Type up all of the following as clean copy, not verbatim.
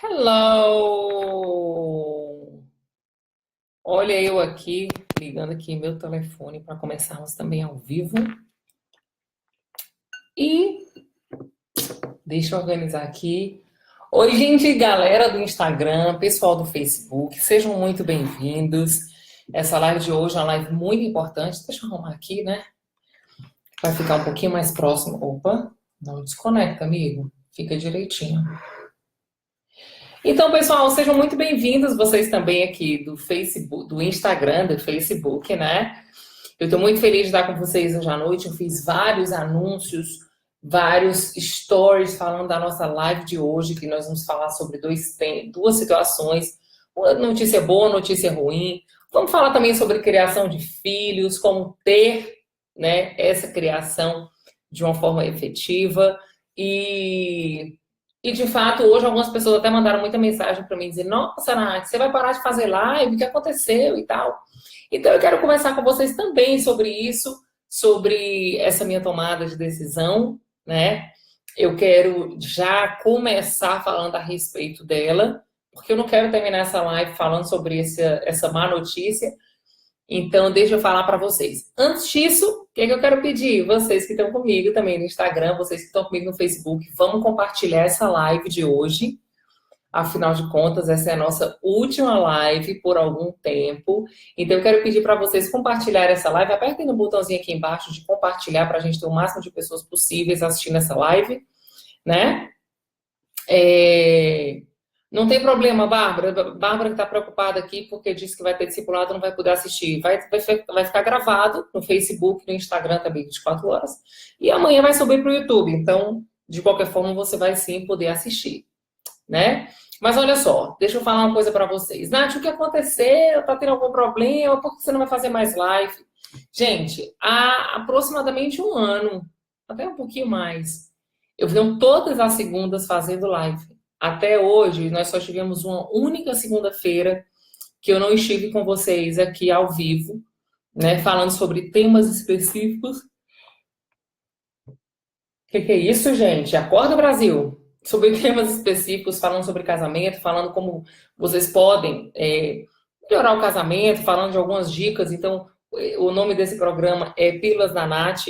Hello! Olha eu aqui, ligando aqui meu telefone para começarmos também ao vivo. E deixa eu organizar aqui. Oi, gente, galera do Instagram, pessoal do Facebook, sejam muito bem-vindos. Essa live de hoje é uma live muito importante. Deixa eu arrumar aqui, né? Vai ficar um pouquinho mais próximo. Opa, não desconecta, amigo. Fica direitinho. Então, pessoal, sejam muito bem-vindos, vocês também aqui do Facebook, do Instagram, do Facebook, né? Eu estou muito feliz de estar com vocês hoje à noite. Eu fiz vários anúncios, vários stories falando da nossa live de hoje, que nós vamos falar sobre duas situações, uma notícia boa, uma notícia ruim. Vamos falar também sobre criação de filhos, como ter, né, essa criação de uma forma efetiva. E de fato, hoje algumas pessoas até mandaram muita mensagem para mim, dizer, nossa, Nath, você vai parar de fazer live? O que aconteceu e tal? Então, eu quero conversar com vocês também sobre isso, sobre essa minha tomada de decisão, né? Eu quero já começar falando a respeito dela, porque eu não quero terminar essa live falando sobre essa má notícia. Então, deixa eu falar para vocês. Antes disso, o que eu quero pedir? Vocês que estão comigo também no Instagram, vocês que estão comigo no Facebook, vamos compartilhar essa live de hoje. Afinal de contas, essa é a nossa última live por algum tempo. Então, eu quero pedir para vocês compartilharem essa live. Apertem no botãozinho aqui embaixo de compartilhar para a gente ter o máximo de pessoas possíveis assistindo essa live, né? Não tem problema, Bárbara. Bárbara que está preocupada aqui porque disse que vai ter discipulado, não vai poder assistir. Vai ficar gravado no Facebook, no Instagram também, 24 horas. E amanhã vai subir para o YouTube. Então, de qualquer forma, você vai sim poder assistir, né? Mas olha só, deixa eu falar uma coisa para vocês. Nath, o que aconteceu? Tá tendo algum problema? Por que você não vai fazer mais live? Gente, há aproximadamente um ano, até um pouquinho mais, eu venho todas as segundas fazendo live. Até hoje, nós só tivemos uma única segunda-feira que eu não estive com vocês aqui ao vivo, né, falando sobre temas específicos. O que é isso, gente? Acorda, Brasil! Sobre temas específicos, falando sobre casamento, falando como vocês podem melhorar o casamento, falando de algumas dicas. Então, o nome desse programa é Pílulas da Nath,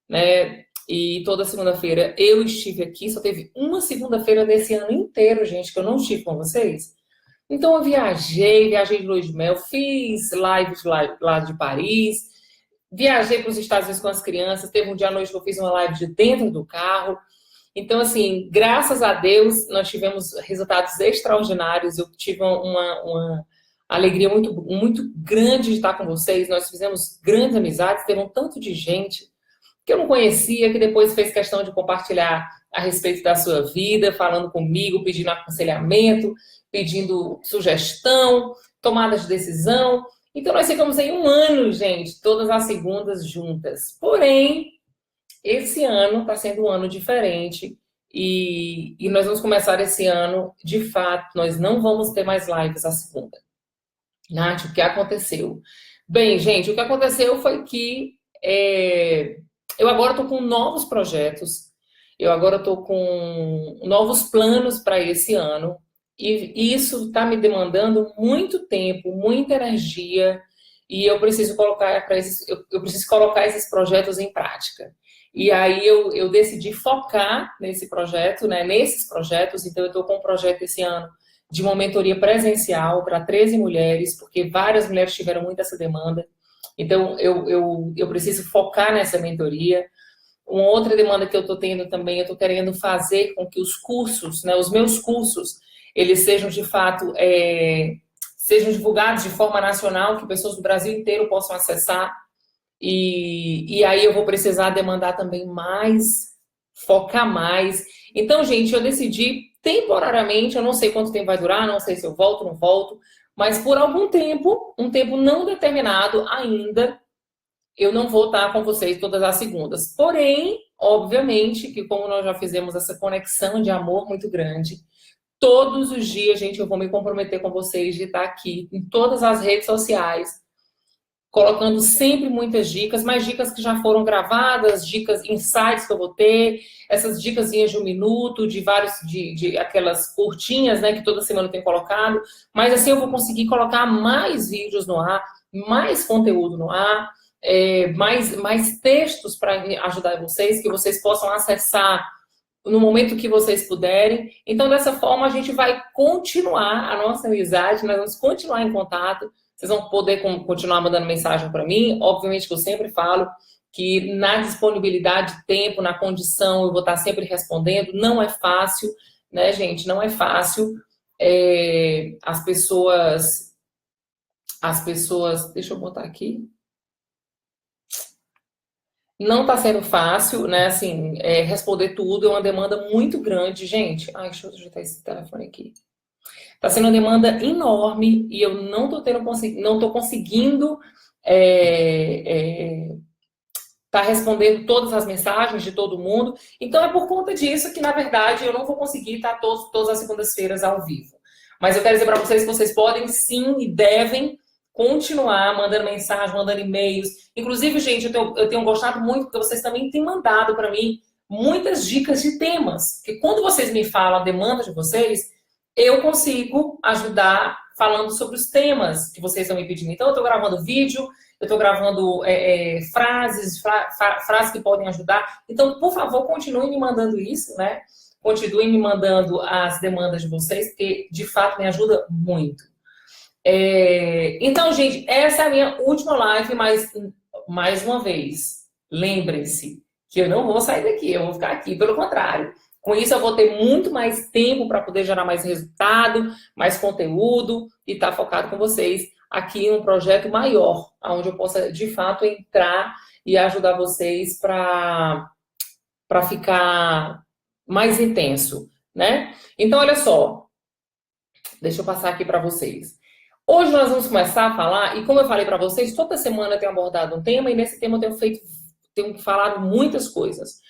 né? E toda segunda-feira eu estive aqui. Só teve uma segunda-feira desse ano inteiro, gente, que eu não estive com vocês. Então, eu viajei de lua de mel, fiz lives lá de Paris, viajei para os Estados Unidos com as crianças. Teve um dia à noite que eu fiz uma live de dentro do carro. Então, assim, graças a Deus, nós tivemos resultados extraordinários. Eu tive uma alegria muito, muito grande de estar com vocês. Nós fizemos grandes amizades, teve um tanto de gente que eu não conhecia, que depois fez questão de compartilhar a respeito da sua vida, falando comigo, pedindo aconselhamento, pedindo sugestão, tomada de decisão. Então, nós ficamos aí um ano, gente, todas as segundas juntas. Porém, esse ano está sendo um ano diferente e nós vamos começar esse ano, de fato, nós não vamos ter mais lives à segunda. Nath, o que aconteceu? Bem, gente, o que aconteceu foi que eu agora estou com novos projetos, eu agora estou com novos planos para esse ano e isso está me demandando muito tempo, muita energia e eu preciso eu preciso colocar esses projetos em prática. E aí eu decidi focar nesse projeto, né, nesses projetos. Então eu estou com um projeto esse ano de uma mentoria presencial para 13 mulheres, porque várias mulheres tiveram muito essa demanda. Então eu preciso focar nessa mentoria. Uma outra demanda que eu estou tendo também, eu estou querendo fazer com que os cursos, né, os meus cursos, eles sejam de fato sejam divulgados de forma nacional, que pessoas do Brasil inteiro possam acessar. E aí eu vou precisar demandar também mais, focar mais. Então, gente, eu decidi temporariamente, eu não sei quanto tempo vai durar, não sei se eu volto ou não volto, mas por algum tempo, um tempo não determinado ainda, eu não vou estar com vocês todas as segundas. Porém, obviamente, que como nós já fizemos essa conexão de amor muito grande, todos os dias, gente, eu vou me comprometer com vocês de estar aqui em todas as redes sociais, colocando sempre muitas dicas, mais dicas que já foram gravadas, dicas, insights que eu vou ter, essas dicas de 1 minuto, de vários, de aquelas curtinhas, né, que toda semana eu tenho colocado, mas assim eu vou conseguir colocar mais vídeos no ar, mais conteúdo no ar, mais textos para ajudar vocês, que vocês possam acessar no momento que vocês puderem. Então, dessa forma, a gente vai continuar a nossa amizade, nós vamos continuar em contato. Vocês vão poder continuar mandando mensagem para mim. Obviamente que eu sempre falo que na disponibilidade de tempo, na condição, eu vou estar sempre respondendo. Não é fácil, né, gente? Não é fácil. As pessoas... Deixa eu botar aqui. Não está sendo fácil, né? Assim, responder tudo é uma demanda muito grande, gente. Ai, deixa eu ajeitar esse telefone aqui. Está sendo uma demanda enorme e eu não estou conseguindo tá respondendo todas as mensagens de todo mundo. Então é por conta disso que, na verdade, eu não vou conseguir estar todas as segundas-feiras ao vivo. Mas eu quero dizer para vocês que vocês podem sim e devem continuar mandando mensagem, mandando e-mails. Inclusive, gente, eu tenho gostado muito porque vocês também têm mandado para mim muitas dicas de temas. Porque quando vocês me falam a demanda de vocês, eu consigo ajudar falando sobre os temas que vocês estão me pedindo. Então, eu estou gravando vídeo, eu estou gravando frases que podem ajudar. Então, por favor, continuem me mandando isso, né? Continuem me mandando as demandas de vocês, porque, de fato, me ajuda muito. Então, gente, essa é a minha última live, mas, mais uma vez, lembrem-se que eu não vou sair daqui, eu vou ficar aqui, pelo contrário. Com isso, eu vou ter muito mais tempo para poder gerar mais resultado, mais conteúdo e estar focado com vocês aqui em um projeto maior, onde eu possa, de fato, entrar e ajudar vocês para ficar mais intenso, né? Então, olha só. Deixa eu passar aqui para vocês. Hoje nós vamos começar a falar, e como eu falei para vocês, toda semana eu tenho abordado um tema, e nesse tema eu tenho falado muitas coisas.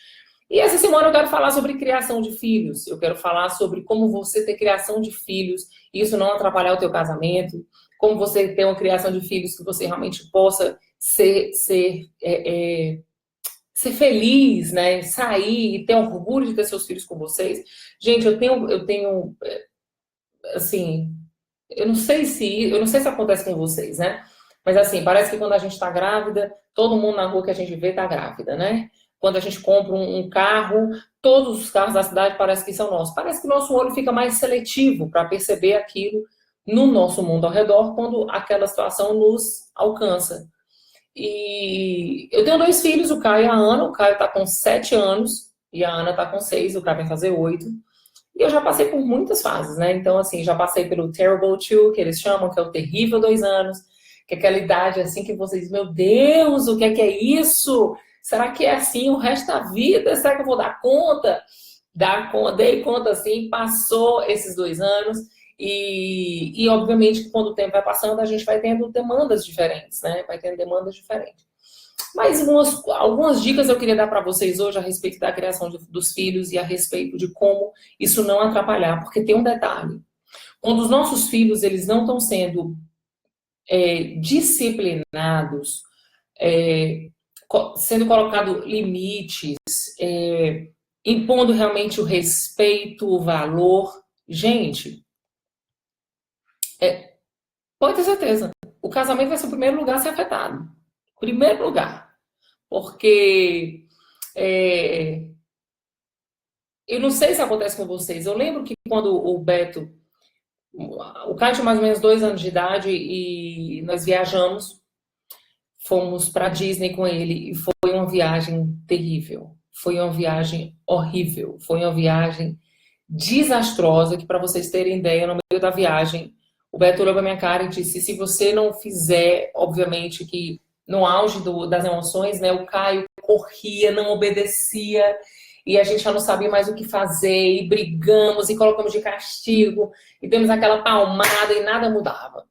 E essa semana eu quero falar sobre criação de filhos. Eu quero falar sobre como você ter criação de filhos e isso não atrapalhar o teu casamento. Como você ter uma criação de filhos que você realmente possa ser feliz, né? Sair e ter orgulho de ter seus filhos com vocês. Gente, eu tenho assim, eu não sei se acontece com vocês, né? Mas assim, parece que quando a gente tá grávida, todo mundo na rua que a gente vê tá grávida, né? Quando a gente compra um carro, todos os carros da cidade parece que são nossos. Parece que o nosso olho fica mais seletivo para perceber aquilo no nosso mundo ao redor quando aquela situação nos alcança. E eu tenho 2 filhos, o Caio e a Ana. O Caio tá com 7 anos e a Ana tá com 6, o Caio vai fazer 8. E eu já passei por muitas fases, né? Então, assim, já passei pelo Terrible 2, que eles chamam, que é o terrível 2 anos, que é aquela idade, assim, que vocês, meu Deus, o que é isso? Será que é assim o resto da vida? Será que eu vou dar conta? Dei conta, assim, passou esses 2 anos. E obviamente, que quando o tempo vai passando, a gente vai tendo demandas diferentes, né? Vai tendo demandas diferentes. Mas algumas dicas eu queria dar para vocês hoje a respeito da criação dos filhos e a respeito de como isso não atrapalhar. Porque tem um detalhe. Quando os nossos filhos eles não estão sendo disciplinados, sendo colocado limites, impondo realmente o respeito, o valor, gente, pode ter certeza, o casamento vai ser o primeiro lugar a ser afetado. Primeiro lugar. Porque eu não sei se acontece com vocês. Eu lembro que quando o Beto, o Caio tinha mais ou menos 2 anos de idade e nós viajamos, fomos para Disney com ele e foi uma viagem terrível. Foi uma viagem horrível. Foi uma viagem desastrosa que, para vocês terem ideia, no meio da viagem, o Beto olhou para minha cara e disse, se você não fizer, obviamente que no auge das emoções, né, o Caio corria, não obedecia, e a gente já não sabia mais o que fazer, e brigamos, e colocamos de castigo, e demos aquela palmada, e nada mudava.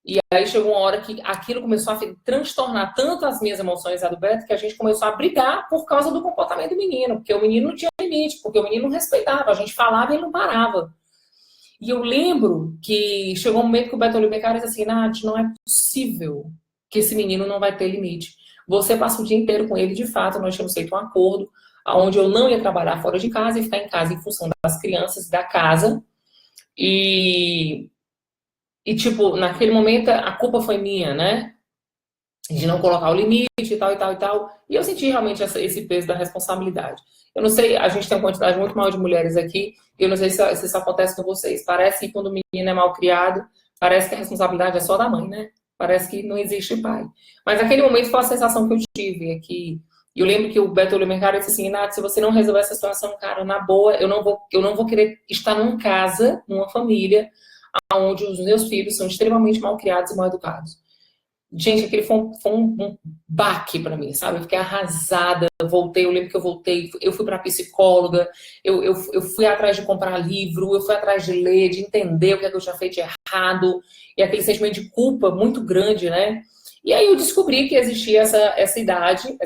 E aí chegou uma hora que aquilo começou a transtornar tanto as minhas emoções e a do Beto, que a gente começou a brigar por causa do comportamento do menino, porque o menino não tinha limite, porque o menino não respeitava, a gente falava e ele não parava. E eu lembro que chegou um momento que o Beto olhou pra minha cara e disse assim, Nath, não é possível que esse menino não vai ter limite. Você passa o dia inteiro com ele, de fato, nós tínhamos feito um acordo onde eu não ia trabalhar fora de casa e ficar em casa em função das crianças da casa. E tipo, naquele momento a culpa foi minha, né? De não colocar o limite e tal, e tal, e tal. E eu senti realmente esse peso da responsabilidade. Eu não sei, a gente tem uma quantidade muito maior de mulheres aqui, e eu não sei se isso acontece com vocês. Parece que quando o menino é mal criado, parece que a responsabilidade é só da mãe, né? Parece que não existe pai. Mas naquele momento foi a sensação que eu tive, é que eu lembro que o Beto Oliveira disse assim, Nath, se você não resolver essa situação, cara, na boa, eu não vou querer estar numa casa, numa família, onde os meus filhos são extremamente mal criados e mal educados. Gente, aquele foi um baque pra mim, sabe? Eu fiquei arrasada, eu lembro que eu voltei, eu fui pra psicóloga, eu fui atrás de comprar livro, eu fui atrás de ler, de entender o que é que eu tinha feito de errado, e aquele sentimento de culpa muito grande, né? E aí eu descobri que existia essa idade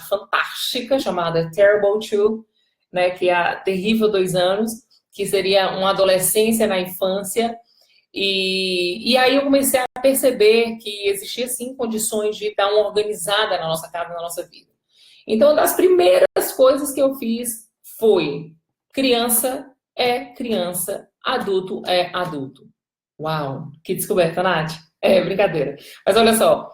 fantástica, chamada Terrible Two, né? Que é a terrível 2 anos, que seria uma adolescência na infância. E aí eu comecei a perceber que existia, sim, condições de dar uma organizada na nossa casa, na nossa vida. Então, uma das primeiras coisas que eu fiz foi: criança é criança, adulto é adulto. Uau, que descoberta, Nath. É, brincadeira. Mas olha só,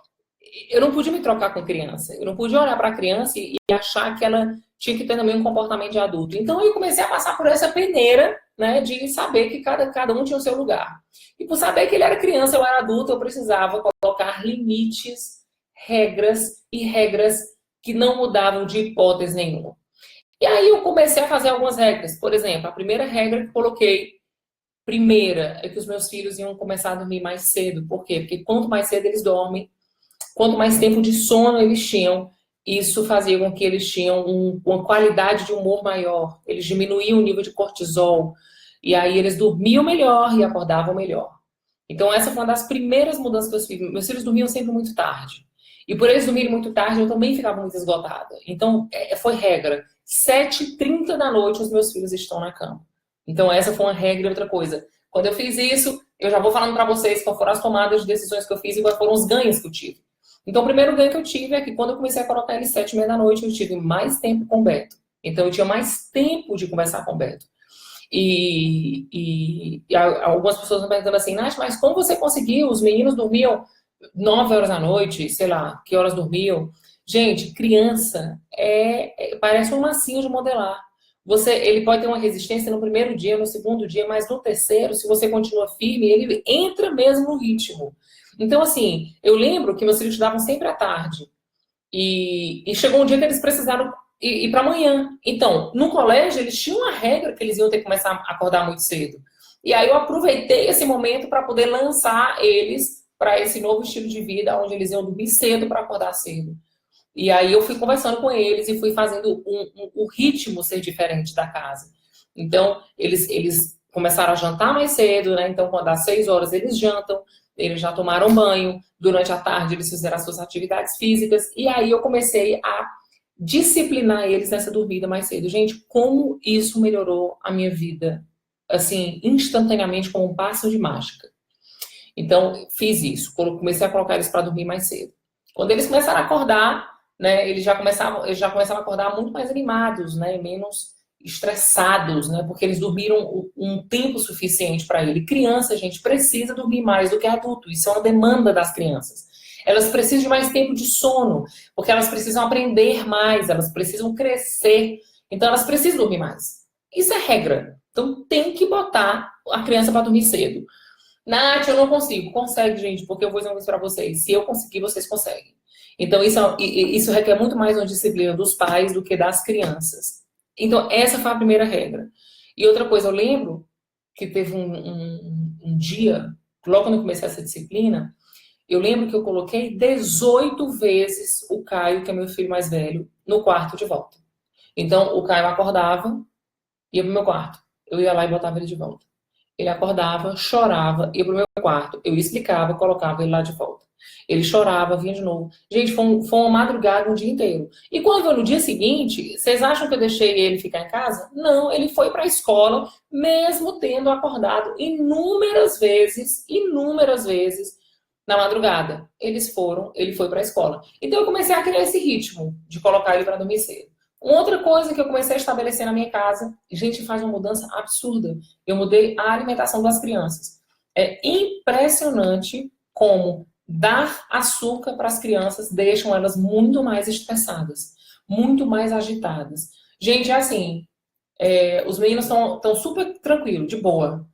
eu não pude me trocar com criança. Eu não pude olhar para a criança e achar que ela tinha que ter também um comportamento de adulto. Então, eu comecei a passar por essa peneira, né, de saber que cada um tinha o seu lugar. E por saber que ele era criança, eu era adulto, eu precisava colocar limites, regras que não mudavam de hipótese nenhuma. E aí eu comecei a fazer algumas regras. Por exemplo, a primeira regra que coloquei, é que os meus filhos iam começar a dormir mais cedo. Por quê? Porque quanto mais cedo eles dormem, quanto mais tempo de sono eles tinham, isso fazia com que eles tinham uma qualidade de humor maior. Eles diminuíam o nível de cortisol. E aí eles dormiam melhor e acordavam melhor. Então essa foi uma das primeiras mudanças que eu fiz. Meus filhos dormiam sempre muito tarde. E por eles dormirem muito tarde, eu também ficava muito esgotada. Então foi regra. 7h30 da noite os meus filhos estão na cama. Então essa foi uma regra e outra coisa. Quando eu fiz isso, eu já vou falando para vocês quais foram as tomadas de decisões que eu fiz e quais foram os ganhos que eu tive. Então, o primeiro ganho que eu tive é que quando eu comecei a colocar ele 7h30 da noite, eu tive mais tempo com o Beto. Então, eu tinha mais tempo de conversar com o Beto. E algumas pessoas me perguntando assim, Nath, mas como você conseguiu? Os meninos dormiam 9 horas da noite, sei lá, que horas dormiam? Gente, criança parece um massinho de modelar. Ele pode ter uma resistência no primeiro dia, no segundo dia, mas no terceiro, se você continua firme, ele entra mesmo no ritmo. Então, assim, eu lembro que meus filhos estudavam sempre à tarde. E chegou um dia que eles precisaram ir para amanhã. Então, no colégio, eles tinham uma regra que eles iam ter que começar a acordar muito cedo. E aí eu aproveitei esse momento para poder lançar eles para esse novo estilo de vida, onde eles iam dormir cedo para acordar cedo. E aí eu fui conversando com eles e fui fazendo o ritmo ser diferente da casa. Então, eles começaram a jantar mais cedo, né? Então, quando dá 6 horas, eles jantam. Eles já tomaram banho, durante a tarde eles fizeram as suas atividades físicas, e aí eu comecei a disciplinar eles nessa dormida mais cedo. Gente, como isso melhorou a minha vida, assim, instantaneamente, como um passo de mágica. Então, fiz isso, comecei a colocar eles para dormir mais cedo. Quando eles começaram a acordar, né, eles já começavam a acordar muito mais animados, né, menos estressados, né? Porque eles dormiram um tempo suficiente para ele. Criança, gente, precisa dormir mais do que adulto. Isso é uma demanda das crianças. Elas precisam de mais tempo de sono, porque elas precisam aprender mais, elas precisam crescer. Então, elas precisam dormir mais. Isso é regra. Então, tem que botar a criança para dormir cedo. Nath, eu não consigo. Consegue, gente, porque eu vou dizer uma coisa para vocês. Se eu conseguir, vocês conseguem. Então, isso requer muito mais uma disciplina dos pais do que das crianças. Então, essa foi a primeira regra. E outra coisa, eu lembro que teve um dia, logo quando eu comecei essa disciplina, eu lembro que eu coloquei 18 vezes o Caio, que é meu filho mais velho, no quarto de volta. Então, o Caio acordava, ia pro meu quarto. Eu ia lá e botava ele de volta. Ele acordava, chorava, ia pro meu quarto. Eu explicava, colocava ele lá de volta. Ele chorava, vinha de novo. Gente, foi uma madrugada, um dia inteiro. E quando foi no dia seguinte, vocês acham que eu deixei ele ficar em casa? Não, ele foi para a escola, mesmo tendo acordado inúmeras vezes, Na madrugada, ele foi para a escola. Então eu comecei a criar esse ritmo de colocar ele para dormir cedo. Uma outra coisa que eu comecei a estabelecer na minha casa, gente, faz uma mudança absurda. Eu mudei a alimentação das crianças. É impressionante como dar açúcar para as crianças deixam elas muito mais estressadas, muito mais agitadas. Gente, é assim, os meninos estão super tranquilos, de boa.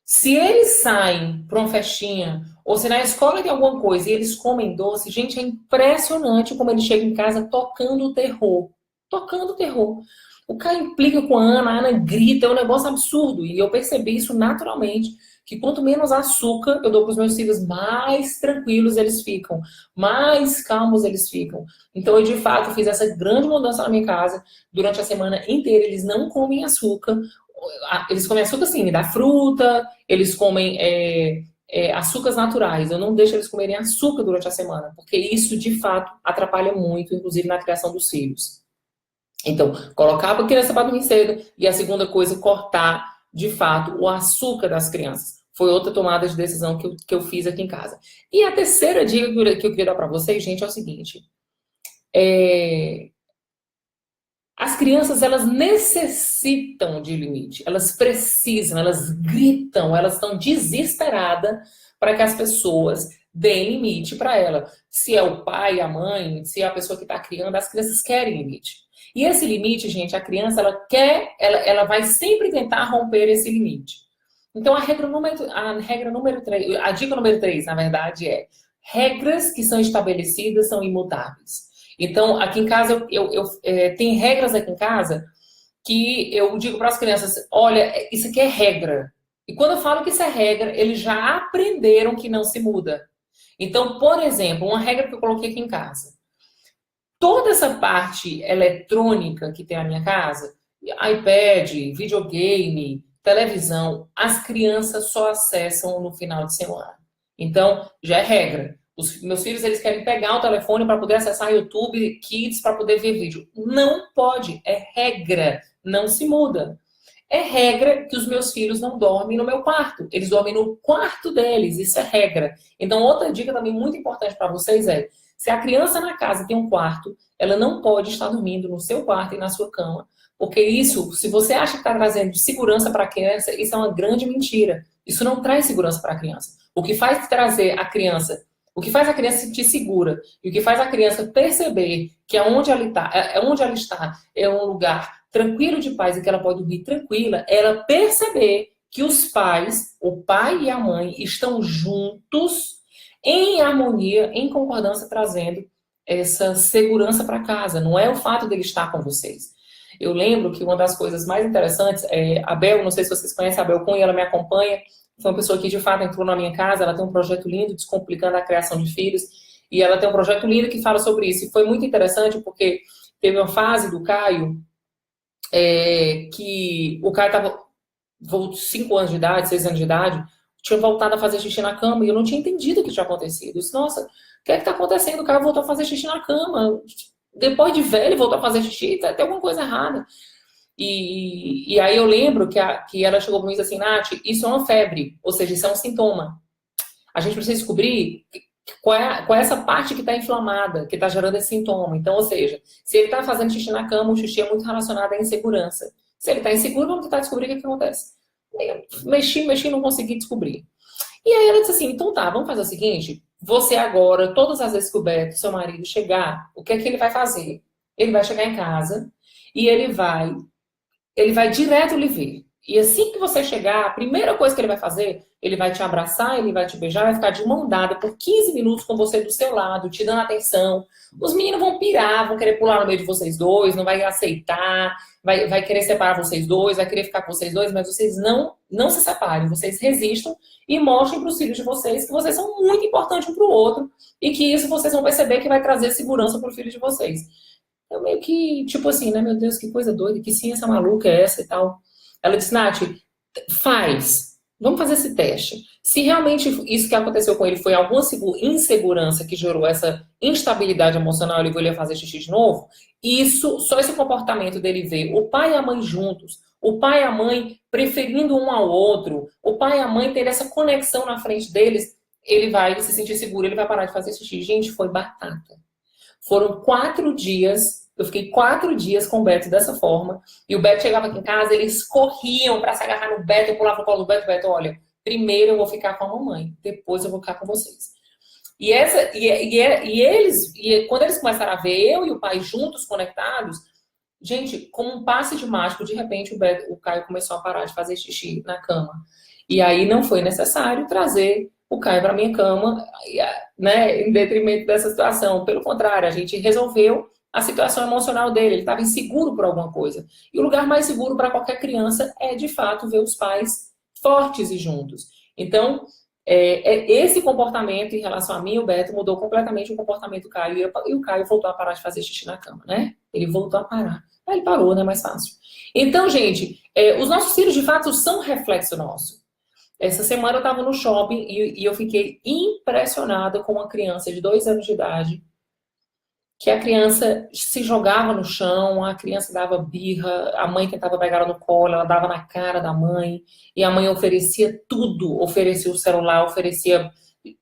Se eles saem para uma festinha, ou se na escola tem alguma coisa e eles comem doce, gente, é impressionante como eles chegam em casa tocando o terror. Tocando o terror. O cara implica com a Ana grita, é um negócio absurdo. E eu percebi isso naturalmente, que quanto menos açúcar eu dou para os meus filhos, mais tranquilos eles ficam, mais calmos eles ficam. Então, eu de fato fiz essa grande mudança na minha casa. Durante a semana inteira, eles não comem açúcar. Eles comem açúcar, sim, da fruta, eles comem açúcares naturais. Eu não deixo eles comerem açúcar durante a semana, porque isso, de fato, atrapalha muito, inclusive na criação dos filhos. Então, colocar a criança para dormir cedo. E a segunda coisa, cortar, de fato, o açúcar das crianças. Foi outra tomada de decisão que eu fiz aqui em casa. E a terceira dica que eu queria dar para vocês, gente, é o seguinte. As crianças, elas necessitam de limite. Elas precisam, elas gritam, elas estão desesperadas para que as pessoas deem limite para ela. Se é o pai, a mãe, se é a pessoa que está criando, as crianças querem limite. E esse limite, gente, a criança, ela vai sempre tentar romper esse limite. Então, a dica número 3, na verdade, é regras que são estabelecidas são imutáveis. Então, aqui em casa, tem regras aqui em casa que eu digo para as crianças, olha, isso aqui é regra. E quando eu falo que isso é regra, eles já aprenderam que não se muda. Então, por exemplo, uma regra que eu coloquei aqui em casa. Toda essa parte eletrônica que tem na minha casa, iPad, videogame, televisão, as crianças só acessam no final de semana. Então, já é regra. Os meus filhos, eles querem pegar o telefone para poder acessar YouTube Kids, para poder ver vídeo. Não pode, é regra, não se muda. É regra que os meus filhos não dormem no meu quarto. Eles dormem no quarto deles, isso é regra. Então, outra dica também muito importante para vocês é, se a criança na casa tem um quarto, ela não pode estar dormindo no seu quarto e na sua cama. Porque isso, se você acha que está trazendo segurança para a criança, isso é uma grande mentira. Isso não traz segurança para a criança. O que faz a criança se sentir segura e o que faz a criança perceber que onde ela está é um lugar tranquilo de paz e que ela pode dormir tranquila, é ela perceber que os pais, o pai e a mãe, estão juntos em harmonia, em concordância, trazendo essa segurança para casa. Não é o fato dele estar com vocês. Eu lembro que uma das coisas mais interessantes, a Bel, não sei se vocês conhecem a Bel Cunha, ela me acompanha, foi uma pessoa que de fato entrou na minha casa, ela tem um projeto lindo, Descomplicando a Criação de Filhos, e ela tem um projeto lindo que fala sobre isso. E foi muito interessante porque teve uma fase do Caio, que o Caio estava 5 anos de idade, 6 anos de idade, tinha voltado a fazer xixi na cama e eu não tinha entendido o que tinha acontecido. Eu disse, nossa, o que é que está acontecendo? O Caio voltou a fazer xixi na cama. Depois de velho, voltou a fazer xixi, tem alguma coisa errada. E aí eu lembro que ela chegou para mim e disse assim, Nath, isso é uma febre, ou seja, isso é um sintoma. A gente precisa descobrir qual é essa parte que está inflamada, que está gerando esse sintoma. Então, ou seja, se ele está fazendo xixi na cama, o xixi é muito relacionado à insegurança. Se ele está inseguro, vamos tentar descobrir o que acontece. Eu mexi, não consegui descobrir. E aí ela disse assim, então tá, vamos fazer o seguinte, você agora, todas as vezes que o Beto, seu marido, chegar, o que é que ele vai fazer? Ele vai chegar em casa e ele vai direto lhe ver. E assim que você chegar, a primeira coisa que ele vai fazer, ele vai te abraçar, ele vai te beijar, vai ficar de mão dada por 15 minutos com você do seu lado, te dando atenção. Os meninos vão pirar, vão querer pular no meio de vocês dois, não vai aceitar, vai querer separar vocês dois, vai querer ficar com vocês dois, mas vocês não se separem, vocês resistam e mostrem para os filhos de vocês que vocês são muito importantes um para o outro e que isso vocês vão perceber que vai trazer segurança para o filho de vocês. Eu meio que, tipo assim, né, meu Deus, que coisa doida, que ciência maluca é essa e tal. Ela disse, Nath, vamos fazer esse teste. Se realmente isso que aconteceu com ele foi alguma insegurança que gerou essa instabilidade emocional, ele ia fazer xixi de novo, só esse comportamento dele ver o pai e a mãe juntos, o pai e a mãe preferindo um ao outro, o pai e a mãe ter essa conexão na frente deles, ele vai se sentir seguro, ele vai parar de fazer xixi. Gente, foi batata. Foram 4 dias, eu fiquei 4 dias com o Beto dessa forma, e o Beto chegava aqui em casa, eles corriam pra se agarrar no Beto, eu pulava no colo do Beto, Beto, olha, primeiro eu vou ficar com a mamãe, depois eu vou ficar com vocês. Quando eles começaram a ver eu e o pai juntos, conectados, gente, como um passe de mágico, de repente o Caio começou a parar de fazer xixi na cama. E aí não foi necessário trazer o Caio para minha cama, né, em detrimento dessa situação. Pelo contrário, a gente resolveu a situação emocional dele. Ele estava inseguro por alguma coisa. E o lugar mais seguro para qualquer criança é, de fato, ver os pais fortes e juntos. Então, esse comportamento em relação a mim, o Beto, mudou completamente o comportamento do Caio. E o Caio voltou a parar de fazer xixi na cama, né? Ele voltou a parar. Aí ele parou, né? Mais fácil. Então, gente, os nossos filhos, de fato, são reflexo nosso. Essa semana eu estava no shopping e eu fiquei impressionada com uma criança de 2 anos de idade, que a criança se jogava no chão, a criança dava birra, a mãe tentava pegar ela no colo, ela dava na cara da mãe, e a mãe oferecia tudo, oferecia o celular, oferecia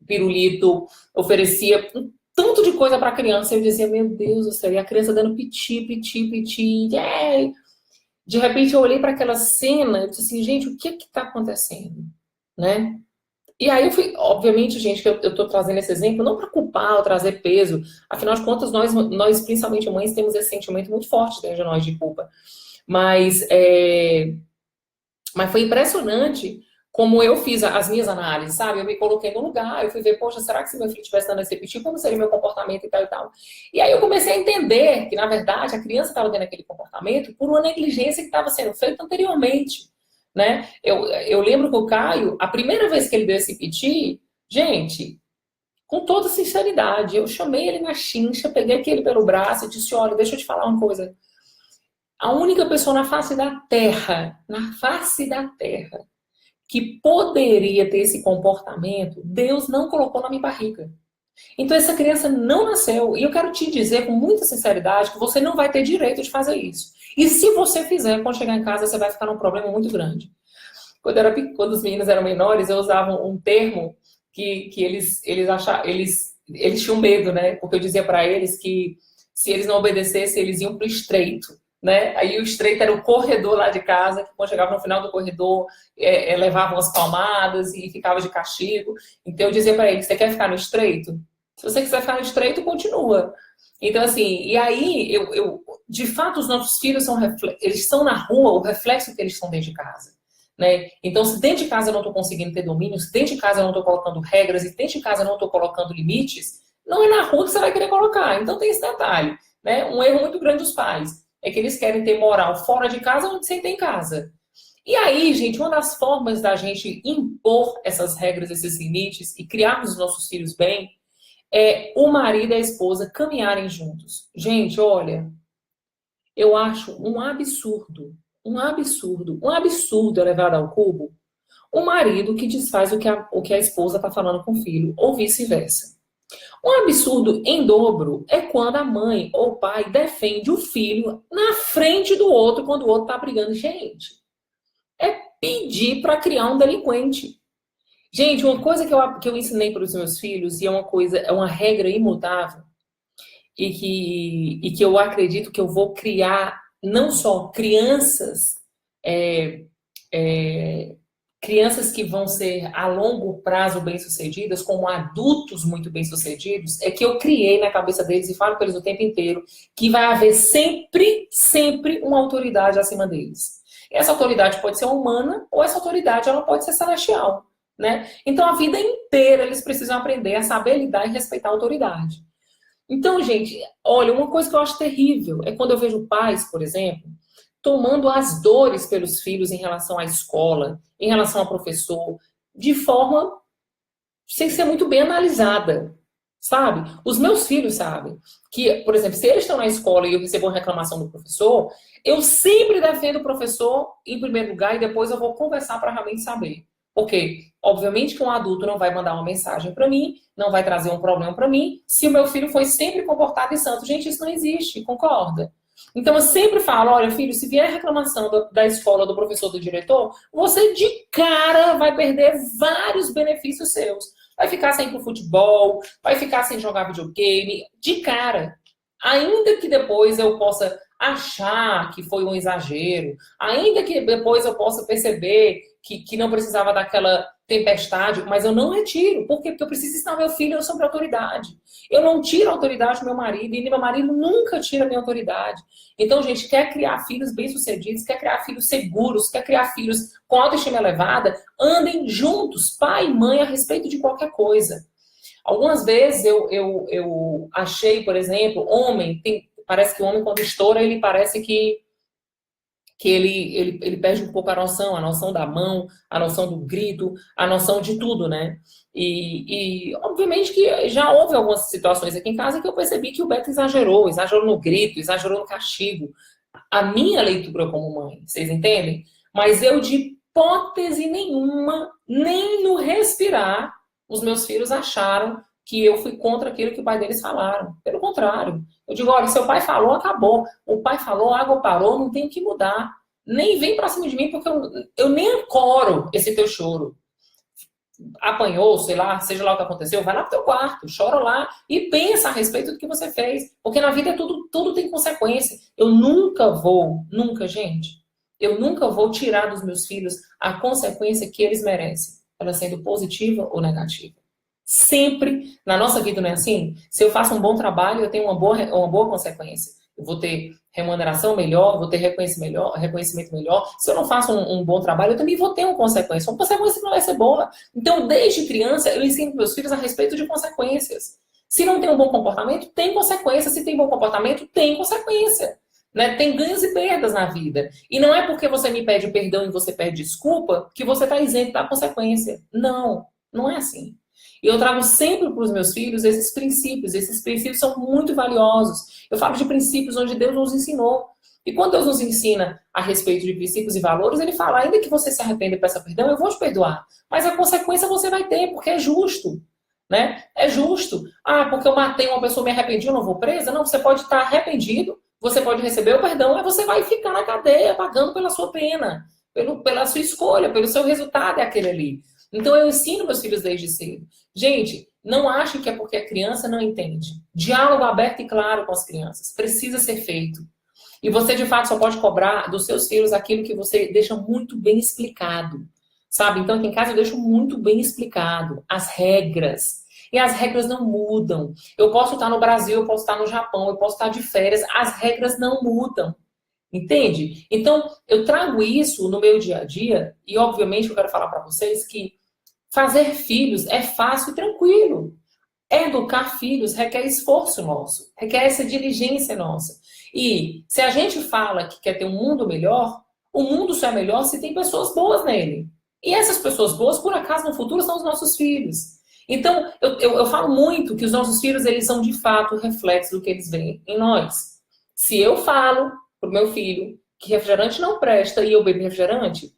pirulito, oferecia um tanto de coisa para a criança. Eu dizia, meu Deus do céu, e a criança dando piti, piti, piti, yeah! De repente eu olhei para aquela cena e disse assim, gente, o que está acontecendo? Né? E aí eu fui, obviamente, gente, que eu tô trazendo esse exemplo não para culpar ou trazer peso, afinal de contas, nós principalmente mães, temos esse sentimento muito forte dentro de nós de culpa. Mas foi impressionante como eu fiz as minhas análises, sabe? Eu me coloquei no lugar, eu fui ver, poxa, será que se meu filho estivesse dando esse repetir, como seria meu comportamento e tal e tal? E aí eu comecei a entender que, na verdade, a criança estava tendo aquele comportamento por uma negligência que estava sendo feita anteriormente. Né? Eu lembro que o Caio, a primeira vez que ele deu esse piti, gente, com toda sinceridade, eu chamei ele na chincha, peguei ele pelo braço e disse, olha, deixa eu te falar uma coisa. A única pessoa na face da terra, que poderia ter esse comportamento, Deus não colocou na minha barriga. Então essa criança não nasceu. E eu quero te dizer com muita sinceridade que você não vai ter direito de fazer isso. E se você fizer, quando chegar em casa, você vai ficar num problema muito grande. Quando os meninos eram menores, eu usava um termo que eles tinham medo, né? Porque eu dizia para eles que se eles não obedecessem, eles iam pro estreito. Né? Aí o estreito era o corredor lá de casa, que quando chegava no final do corredor, levavam as palmadas e ficava de castigo. Então eu dizia para eles, você quer ficar no estreito? Se você quiser ficar no estreito, continua. Então assim, e aí, de fato, os nossos filhos eles estão na rua, o reflexo que eles estão dentro de casa. Né? Então, se dentro de casa eu não estou conseguindo ter domínio, se dentro de casa eu não estou colocando regras, e dentro de casa eu não estou colocando limites, não é na rua que você vai querer colocar. Então tem esse detalhe. Né? Um erro muito grande dos pais é que eles querem ter moral fora de casa onde você tem em casa. E aí, gente, uma das formas da gente impor essas regras, esses limites e criarmos os nossos filhos bem é o marido e a esposa caminharem juntos. Gente, olha, eu acho um absurdo elevado ao cubo o marido que desfaz o que a esposa está falando com o filho, ou vice-versa. Um absurdo em dobro é quando a mãe ou o pai defende o filho na frente do outro quando o outro está brigando. Gente, é pedir para criar um delinquente. Gente, uma coisa que eu ensinei para os meus filhos, e é uma regra imutável, e que eu acredito que eu vou criar não só crianças, crianças que vão ser a longo prazo bem-sucedidas, como adultos muito bem-sucedidos, é que eu criei na cabeça deles e falo para eles o tempo inteiro que vai haver sempre, sempre uma autoridade acima deles. Essa autoridade pode ser humana ou essa autoridade ela pode ser celestial. Né? Então a vida inteira eles precisam aprender a saber lidar e respeitar a autoridade. Então, gente, olha, uma coisa que eu acho terrível é quando eu vejo pais, por exemplo, tomando as dores pelos filhos em relação à escola, em relação ao professor, de forma sem ser muito bem analisada, sabe? Os meus filhos sabem que, por exemplo, se eles estão na escola e eu recebo uma reclamação do professor, eu sempre defendo o professor em primeiro lugar e depois eu vou conversar para realmente saber. Porque, obviamente, que um adulto não vai mandar uma mensagem para mim, não vai trazer um problema para mim, se o meu filho foi sempre comportado e santo. Gente, isso não existe, concorda? Então, eu sempre falo, olha, filho, se vier reclamação da escola, do professor, do diretor, você de cara vai perder vários benefícios seus. vai ficar sem ir pro futebol, vai ficar sem jogar videogame, de cara. Ainda que depois eu possa achar que foi um exagero, ainda que depois eu possa perceber que não precisava daquela tempestade, mas eu não retiro. Por quê? Porque eu preciso ensinar meu filho sobre autoridade. Eu não tiro a autoridade do meu marido, e meu marido nunca tira a minha autoridade. Então, gente, quer criar filhos bem-sucedidos, quer criar filhos seguros, quer criar filhos com autoestima elevada, andem juntos, pai e mãe, a respeito de qualquer coisa. Algumas vezes eu achei, por exemplo, parece que o homem, quando estoura, ele parece que ele perde um pouco a noção da mão, a noção do grito, a noção de tudo, né? E obviamente que já houve algumas situações aqui em casa que eu percebi que o Beto exagerou no grito, exagerou no castigo. A minha leitura como mãe, vocês entendem? Mas eu, de hipótese nenhuma, nem no respirar, os meus filhos acharam que eu fui contra aquilo que o pai deles falaram. Pelo contrário. Eu digo, olha, seu pai falou, acabou. O pai falou, a água parou, não tem o que mudar. Nem vem pra cima de mim, porque eu nem ancoro esse teu choro. Apanhou, sei lá, seja lá o que aconteceu, vai lá pro teu quarto, chora lá e pensa a respeito do que você fez. Porque na vida tudo tem consequência. Eu nunca, gente, eu nunca vou tirar dos meus filhos a consequência que eles merecem, ela sendo positiva ou negativa. Sempre, na nossa vida não é assim? Se eu faço um bom trabalho, eu tenho uma boa consequência. Eu vou ter remuneração melhor, vou ter reconhecimento melhor. Se eu não faço um bom trabalho, eu também vou ter uma consequência. Uma consequência que não vai ser boa. Então, desde criança, eu ensino meus filhos a respeito de consequências. Se não tem um bom comportamento, tem consequência. Se tem bom comportamento, tem consequência. Né? Tem ganhos e perdas na vida. E não é porque você me pede perdão e você pede desculpa que você está isento da consequência. Não, não é assim. E eu trago sempre para os meus filhos esses princípios. Esses princípios são muito valiosos. Eu falo de princípios onde Deus nos ensinou. E quando Deus nos ensina a respeito de princípios e valores, Ele fala, ainda que você se arrependa e peça perdão, eu vou te perdoar. Mas a consequência você vai ter, porque é justo. Né? É justo. Ah, porque eu matei uma pessoa, me arrependi, eu não vou presa? Não, você pode estar arrependido, você pode receber o perdão, mas você vai ficar na cadeia pagando pela sua pena, pela sua escolha, pelo seu resultado, é aquele ali. Então eu ensino meus filhos desde cedo. Gente, não achem que é porque a criança não entende. Diálogo aberto e claro com as crianças. Precisa ser feito. E você, de fato, só pode cobrar dos seus filhos aquilo que você deixa muito bem explicado. Sabe? Então, aqui em casa eu deixo muito bem explicado as regras. E as regras não mudam. Eu posso estar no Brasil, eu posso estar no Japão, eu posso estar de férias. As regras não mudam. Entende? Então, eu trago isso no meu dia a dia. E, obviamente, eu quero falar para vocês que fazer filhos é fácil e tranquilo. Educar filhos requer esforço nosso, requer essa diligência nossa. E se a gente fala que quer ter um mundo melhor, o mundo só é melhor se tem pessoas boas nele. E essas pessoas boas, por acaso, no futuro, são os nossos filhos. Então, eu falo muito que os nossos filhos, eles são, de fato, reflexos do que eles veem em nós. Se eu falo pro meu filho que refrigerante não presta e eu bebo refrigerante,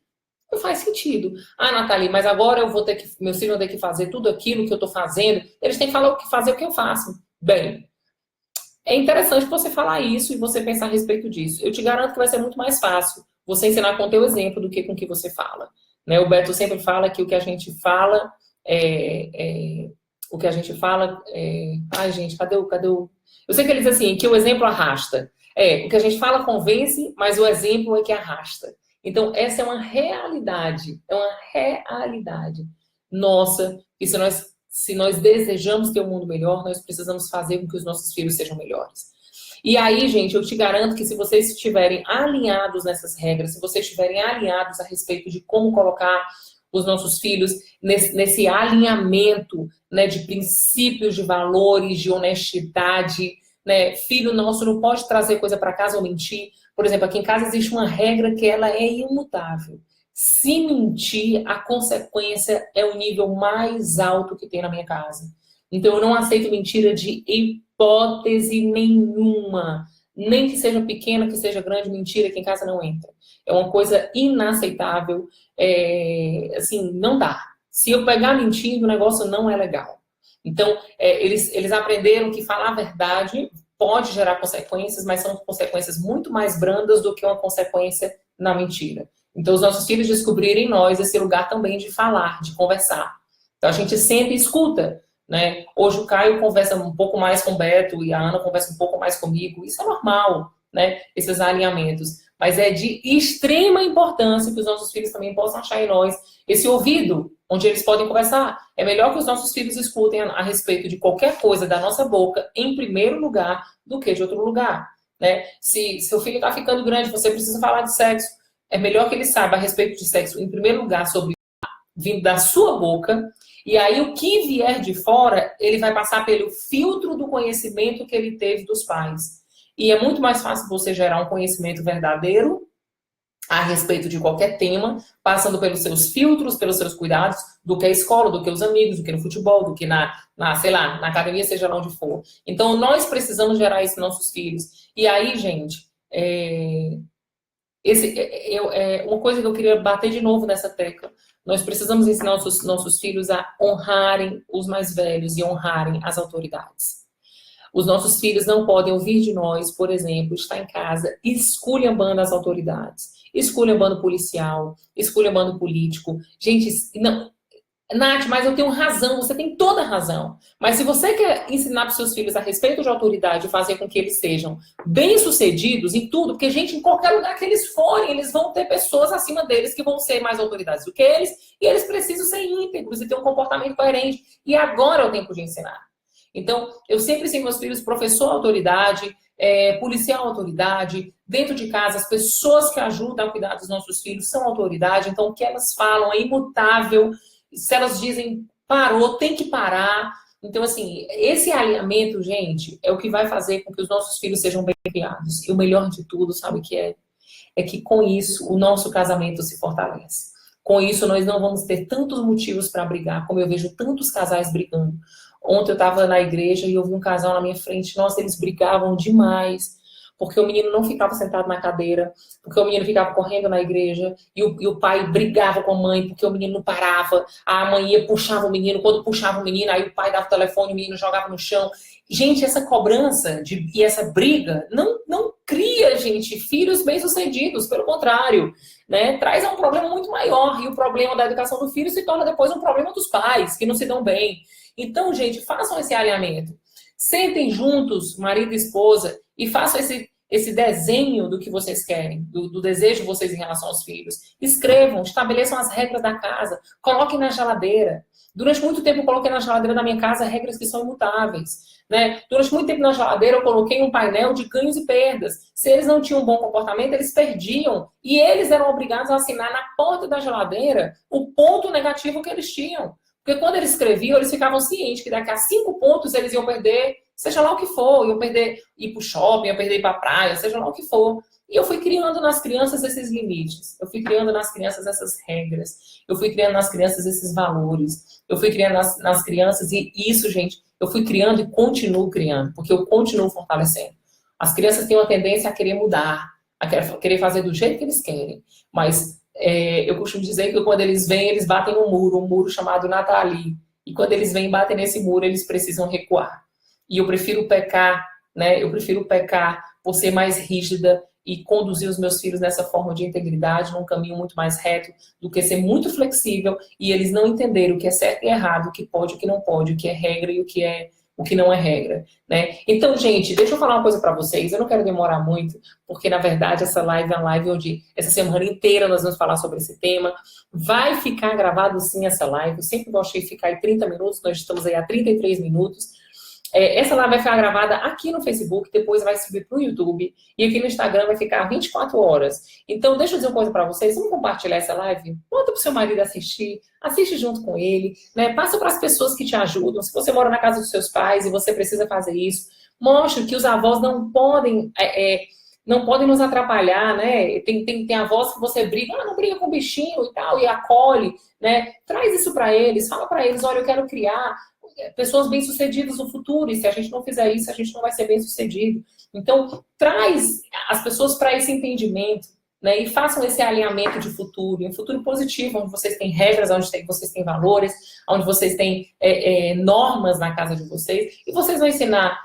não faz sentido. Ah, Nathalie, mas agora meus filhos vão ter que fazer tudo aquilo que eu estou fazendo. Eles têm que fazer o que eu faço. Bem, é interessante você falar isso e você pensar a respeito disso. Eu te garanto que vai ser muito mais fácil você ensinar com o teu exemplo do que com o que você fala. Né? O Beto sempre fala que o que a gente fala Ai, gente, cadê o... Eu sei que ele diz assim, que o exemplo arrasta. O que a gente fala convence, mas o exemplo é que arrasta. Então, essa é uma realidade nossa, e se nós desejamos ter um mundo melhor, nós precisamos fazer com que os nossos filhos sejam melhores. E aí, gente, eu te garanto que se vocês estiverem alinhados nessas regras, se vocês estiverem alinhados a respeito de como colocar os nossos filhos nesse alinhamento, né, de princípios, de valores, de honestidade, né? Filho nosso não pode trazer coisa para casa ou mentir. Por exemplo, aqui em casa existe uma regra que ela é imutável. Se mentir, a consequência é o nível mais alto que tem na minha casa. Então, eu não aceito mentira de hipótese nenhuma. Nem que seja pequena, que seja grande, mentira aqui em casa não entra. É uma coisa inaceitável. Assim, não dá. Se eu pegar mentindo, o negócio não é legal. Então, eles aprenderam que falar a verdade pode gerar consequências, mas são consequências muito mais brandas do que uma consequência na mentira. Então, os nossos filhos descobriram em nós esse lugar também de falar, de conversar. Então a gente sempre escuta, né? Hoje o Caio conversa um pouco mais com o Beto e a Ana conversa um pouco mais comigo. Isso é normal, né? Esses alinhamentos. Mas é de extrema importância que os nossos filhos também possam achar em nós esse ouvido, onde eles podem conversar. É melhor que os nossos filhos escutem a respeito de qualquer coisa da nossa boca, em primeiro lugar, do que de outro lugar, né? Se seu filho está ficando grande, você precisa falar de sexo, é melhor que ele saiba a respeito de sexo, em primeiro lugar, sobre vindo da sua boca, e aí o que vier de fora, ele vai passar pelo filtro do conhecimento que ele teve dos pais. E é muito mais fácil você gerar um conhecimento verdadeiro a respeito de qualquer tema, passando pelos seus filtros, pelos seus cuidados, do que a escola, do que os amigos, do que no futebol, do que sei lá, na academia, seja lá onde for. Então, nós precisamos gerar isso nos nossos filhos. E aí, gente, uma coisa que eu queria bater de novo nessa tecla. Nós precisamos ensinar nossos filhos a honrarem os mais velhos e honrarem as autoridades. Os nossos filhos não podem ouvir de nós, por exemplo, estar em casa esculhambando as autoridades, esculhambando policial, esculhambando político. Gente, não, Nath, mas eu tenho razão, você tem toda a razão. Mas se você quer ensinar para os seus filhos a respeito de autoridade e fazer com que eles sejam bem-sucedidos em tudo, porque, gente, em qualquer lugar que eles forem, eles vão ter pessoas acima deles que vão ser mais autoridades do que eles, e eles precisam ser íntegros e ter um comportamento coerente. E agora é o tempo de ensinar. Então, eu sempre ensino meus filhos professor autoridade, policial autoridade, dentro de casa, as pessoas que ajudam a cuidar dos nossos filhos são autoridade, então o que elas falam é imutável. Se elas dizem parou, tem que parar. Então, assim, esse alinhamento, gente, é o que vai fazer com que os nossos filhos sejam bem criados. E o melhor de tudo, sabe o que é? É que com isso o nosso casamento se fortalece. Com isso, nós não vamos ter tantos motivos para brigar, como eu vejo tantos casais brigando. Ontem eu estava na igreja e eu vi um casal na minha frente. Nossa, eles brigavam demais. Porque o menino não ficava sentado na cadeira, porque o menino ficava correndo na igreja, e o pai brigava com a mãe, porque o menino não parava, a mãe ia, puxava o menino, quando puxava o menino, aí o pai dava o telefone, o menino jogava no chão. Gente, essa cobrança e essa briga não cria, gente, filhos bem-sucedidos, pelo contrário, né? Traz um problema muito maior, e o problema da educação do filho se torna depois um problema dos pais, que não se dão bem. Então, gente, façam esse alinhamento. Sentem juntos, marido e esposa, e façam esse desenho do que vocês querem, do desejo de vocês em relação aos filhos. Escrevam, estabeleçam as regras da casa, coloquem na geladeira. Durante muito tempo eu coloquei na geladeira da minha casa regras que são imutáveis, né? Durante muito tempo na geladeira eu coloquei um painel de ganhos e perdas. Se eles não tinham um bom comportamento, eles perdiam. E eles eram obrigados a assinar na porta da geladeira o ponto negativo que eles tinham. Porque quando eles escreviam, eles ficavam cientes que daqui a 5 pontos eles iam perder, seja lá o que for, iam perder ir para o shopping, iam perder ir para a praia, seja lá o que for. E eu fui criando nas crianças esses limites, eu fui criando nas crianças essas regras, eu fui criando nas crianças esses valores, eu fui criando nas crianças, e isso, gente, eu fui criando e continuo criando, porque eu continuo fortalecendo. As crianças têm uma tendência a querer mudar, a querer fazer do jeito que eles querem, mas eu costumo dizer que quando eles vêm, eles batem no muro, um muro chamado Nathalie. E quando eles vêm e batem nesse muro, eles precisam recuar. E eu prefiro pecar, né? Eu prefiro pecar por ser mais rígida e conduzir os meus filhos nessa forma de integridade, num caminho muito mais reto, do que ser muito flexível e eles não entenderem o que é certo e errado, o que pode e o que não pode, o que é regra e o que não é regra, né? Então, gente, deixa eu falar uma coisa para vocês. Eu não quero demorar muito, porque, na verdade, essa live é uma live onde, essa semana inteira, nós vamos falar sobre esse tema. Vai ficar gravado, sim, essa live. Eu sempre gostei de ficar aí 30 minutos. Nós estamos aí há 33 minutos. Essa live vai ficar gravada aqui no Facebook, depois vai subir para o YouTube, e aqui no Instagram vai ficar 24 horas. Então, deixa eu dizer uma coisa para vocês, vamos compartilhar essa live? Bota para o seu marido assistir, assiste junto com ele, né? Passa para as pessoas que te ajudam. Se você mora na casa dos seus pais e você precisa fazer isso, mostre que os avós não podem nos atrapalhar, né? Tem avós que você briga, não briga com o bichinho e tal, e acolhe, né? Traz isso para eles, fala para eles, olha, eu quero criar pessoas bem-sucedidas no futuro, e se a gente não fizer isso, a gente não vai ser bem-sucedido. Então, traz as pessoas para esse entendimento, né, e façam esse alinhamento de futuro, um futuro positivo, onde vocês têm regras, onde vocês têm valores, onde vocês têm normas na casa de vocês, e vocês vão ensinar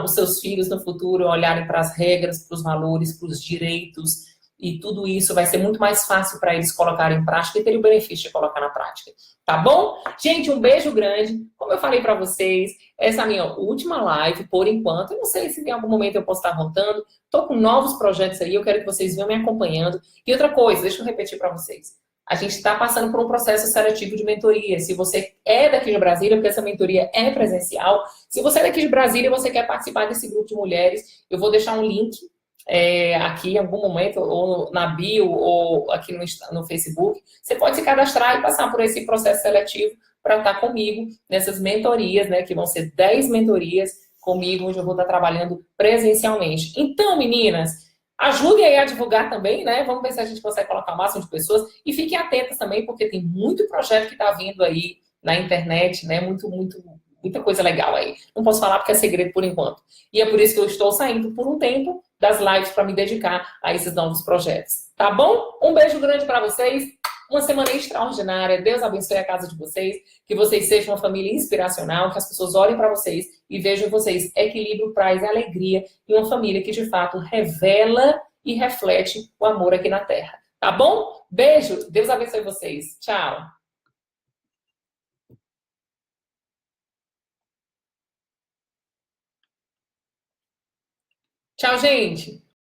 os seus filhos no futuro a olharem para as regras, para os valores, para os direitos, e tudo isso vai ser muito mais fácil para eles colocarem em prática e terem o benefício de colocar na prática. Tá bom? Gente, um beijo grande. Como eu falei para vocês, essa é a minha última live, por enquanto. Eu não sei se em algum momento eu posso estar voltando. Estou com novos projetos aí, eu quero que vocês venham me acompanhando. E outra coisa, deixa eu repetir para vocês. A gente está passando por um processo seletivo de mentoria. Se você é daqui de Brasília, porque essa mentoria é presencial, se você é daqui de Brasília e você quer participar desse grupo de mulheres, eu vou deixar um link aqui em algum momento, ou na bio, ou aqui no Facebook. Você pode se cadastrar e passar por esse processo seletivo para estar comigo nessas mentorias, né? Que vão ser 10 mentorias comigo, onde eu vou estar trabalhando presencialmente. Então, meninas, ajudem aí a divulgar também, né? Vamos ver se a gente consegue colocar o máximo de pessoas. E fiquem atentas também, porque tem muito projeto que está vindo aí na internet, né? Muita coisa legal aí. Não posso falar porque é segredo por enquanto. E é por isso que eu estou saindo por um tempo das lives para me dedicar a esses novos projetos. Tá bom? Um beijo grande para vocês. Uma semana extraordinária. Deus abençoe a casa de vocês. Que vocês sejam uma família inspiracional. Que as pessoas olhem para vocês e vejam em vocês equilíbrio, paz e alegria. E uma família que, de fato, revela e reflete o amor aqui na Terra. Tá bom? Beijo. Deus abençoe vocês. Tchau. Tchau, gente.